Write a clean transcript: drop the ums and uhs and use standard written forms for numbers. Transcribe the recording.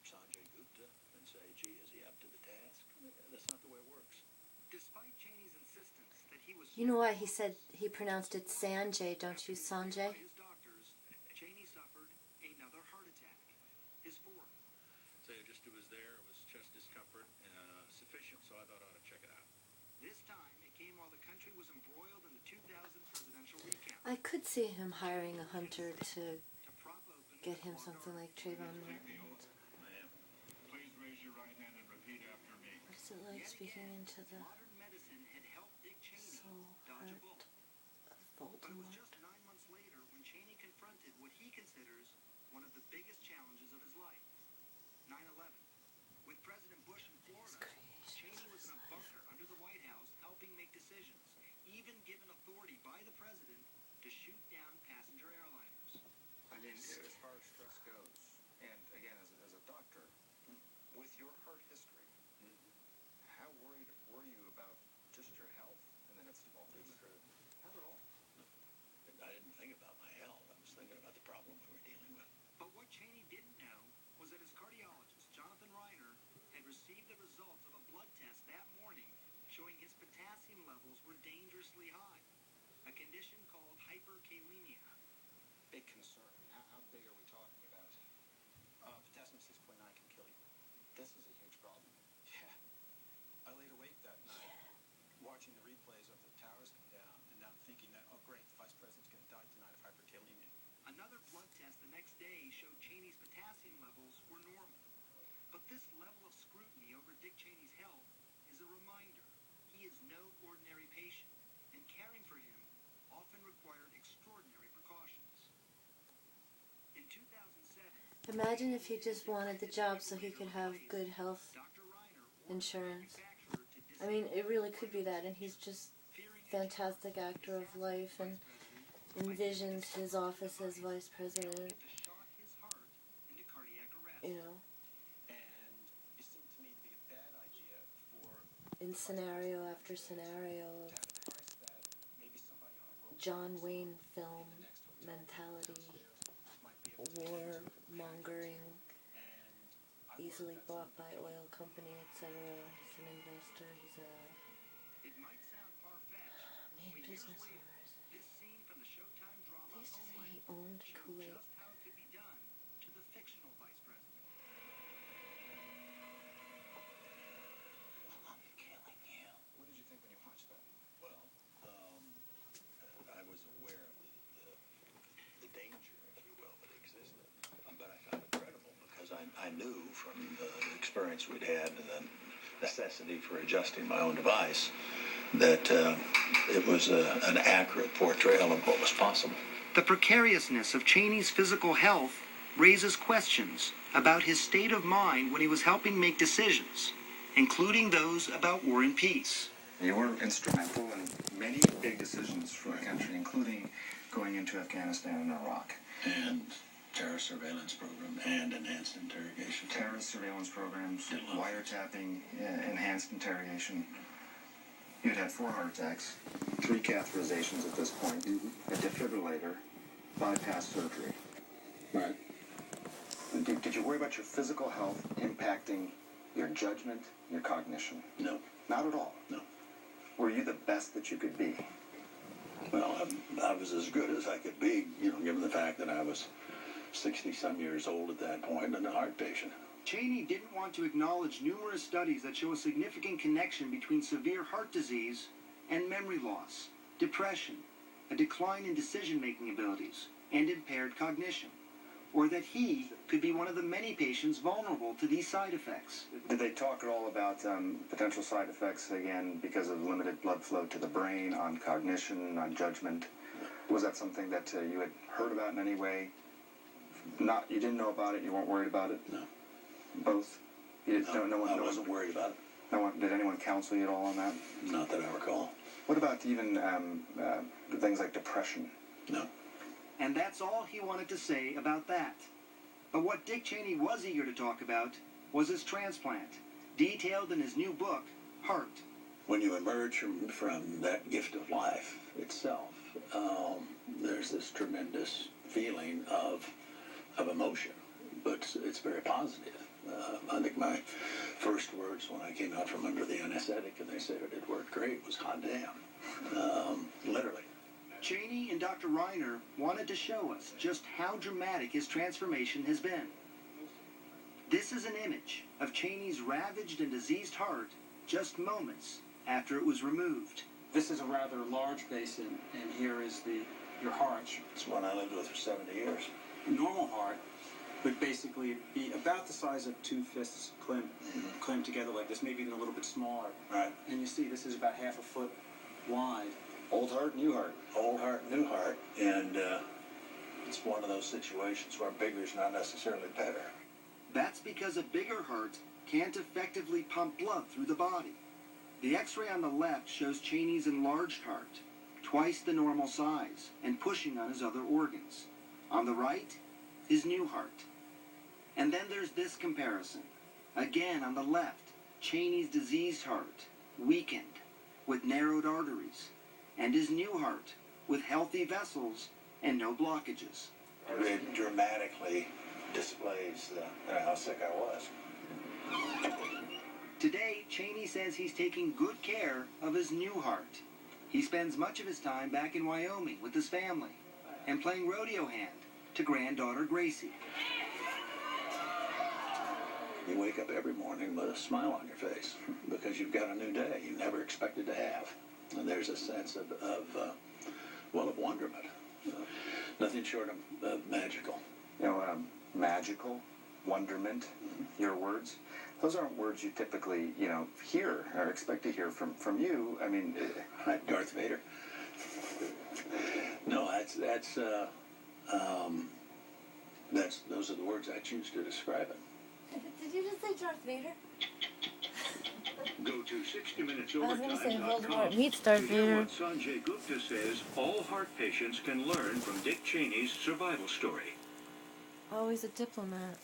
Sanjay and say, gee, is he up to the task? That's not the way it works. Despite Cheney's insistence that he was... You know why he said he pronounced it SanDjay, don't you, Sanjay? His doctors, Cheney suffered another heart attack. His fourth. So it was there, it was chest discomfort, sufficient, so I thought I ought to check it out. This time, it came while the country was embroiled in the 2000 presidential recount. I could see him hiring a hunter to get him something like Trayvon Martin. Please raise your right hand and repeat after me. What is it like speaking into the Modern medicine had helped Dick Cheney soul dodge a heart bullet. of But it was Voldemort? just 9 months later when Cheney confronted what he considers one of the biggest challenges of his life, 9/11. With President Bush in Florida, Cheney was in a bunker under the White House helping make decisions, even given authority by the president to shoot down passenger airliners. I mean, as far as stress goes, and again, as a doctor, with your heart history, how worried were you about just your health in the midst of all this? Not at all. I didn't think about my health. I was thinking about the problem we were dealing with. But what Cheney didn't know was that his cardiologist, Jonathan Reiner, had received the results of a blood test that morning showing his potassium levels were dangerously high, a condition called hyperkalemia. Big concern. How big are we talking about? Potassium 6.9 can kill you. This is a huge problem. Yeah. I laid awake that night watching the replays of the towers come down and now thinking that, oh great, the vice president's going to die tonight of hyperkalemia. Another blood test the next day showed Cheney's potassium levels were normal. But this level of scrutiny over Dick Cheney's health is a reminder he is no ordinary patient, and caring for him often required extraordinary precautions. In 2007, Imagine if he just wanted the job so he could have good health Dr. Reiner insurance. manufacturer to I mean, it really could be that, and he's just fantastic actor of life and envisions his office as vice president, to shock his heart into cardiac arrest. you know, And it seemed to me to be a bad idea for in scenario after scenario of to have a device that maybe somebody on a rope John Wayne film in the next hotel mentality, upstairs might be able to warmongering, and I easily worried bought that by oil company, etc. He's an investor, he's a It might sound far-fetched, main but years business later, owners. this scene from the Showtime drama They used to say Homeland he owned showed Kool-Aid. just how it could be done to the fictional vice president. I'm killing you. What did you think when you watched that? Well, I was aware of the danger, if you will, that existed. But I found it credible because I knew from the experience we'd had and the necessity for adjusting my own device that it was an accurate portrayal of what was possible. The precariousness of Cheney's physical health raises questions about his state of mind when he was helping make decisions, including those about war and peace. You were instrumental in many big decisions for the country, including going into Afghanistan and Iraq. And terror surveillance program and enhanced interrogation. Terrorist surveillance programs, Did a lot. wiretapping, enhanced interrogation. You'd had 4 heart attacks, 3 catheterizations at this point, a defibrillator, bypass surgery. Right. Did you worry about your physical health impacting your judgment, your cognition? No. Not at all. No. Were you the best that you could be? Well, I was as good as I could be, given the fact that I was 60-some years old at that point and a heart patient. Cheney didn't want to acknowledge numerous studies that show a significant connection between severe heart disease and memory loss, depression, a decline in decision-making abilities, and impaired cognition, or that he could be one of the many patients vulnerable to these side effects. Did they talk at all about potential side effects, again, because of limited blood flow to the brain, on cognition, on judgment? Was that something that you had heard about in any way? You didn't know about it, you weren't worried about it? No. Both? You didn't, I wasn't worried about it. Did anyone counsel you at all on that? Not that I recall. What about even things like depression? No. And that's all he wanted to say about that. But what Dick Cheney was eager to talk about was his transplant, detailed in his new book, Heart. When you emerge from that gift of life itself, there's this tremendous feeling of emotion, but it's very positive. I think my first words when I came out from under the anesthetic and they said it had worked great was hot damn. Literally. Cheney and Dr. Reiner wanted to show us just how dramatic his transformation has been. This is an image of Cheney's ravaged and diseased heart just moments after it was removed. This is a rather large basin, and here is your heart. It's one I lived with for 70 years. Normal heart would basically be about the size of two fists clamped together like this, maybe even a little bit smaller. Right. And you see this is about half a foot wide. Old heart, new heart. Old heart, new heart. And it's one of those situations where bigger is not necessarily better. That's because a bigger heart can't effectively pump blood through the body. The x-ray on the left shows Cheney's enlarged heart, twice the normal size, and pushing on his other organs. On the right, his new heart. And then there's this comparison. Again, on the left, Cheney's diseased heart, weakened, with narrowed arteries, and his new heart, with healthy vessels and no blockages. It dramatically displays how sick I was. Today, Cheney says he's taking good care of his new heart. He spends much of his time back in Wyoming with his family and playing rodeo hand to granddaughter Gracie. You wake up every morning with a smile on your face because you've got a new day you never expected to have. And there's a sense of wonderment. Nothing short of magical. You know, magical, wonderment, your words. Those aren't words you typically, hear or expect to hear from you. I mean, Darth Vader. No, those are the words I choose to describe it. Did you just say Darth Vader? Go to 60 Minutes I was going to say Overtime.com Voldemort meets Darth to hear Vader. what Sanjay Gupta says all heart patients can learn from Dick Cheney's survival story. Always a diplomat.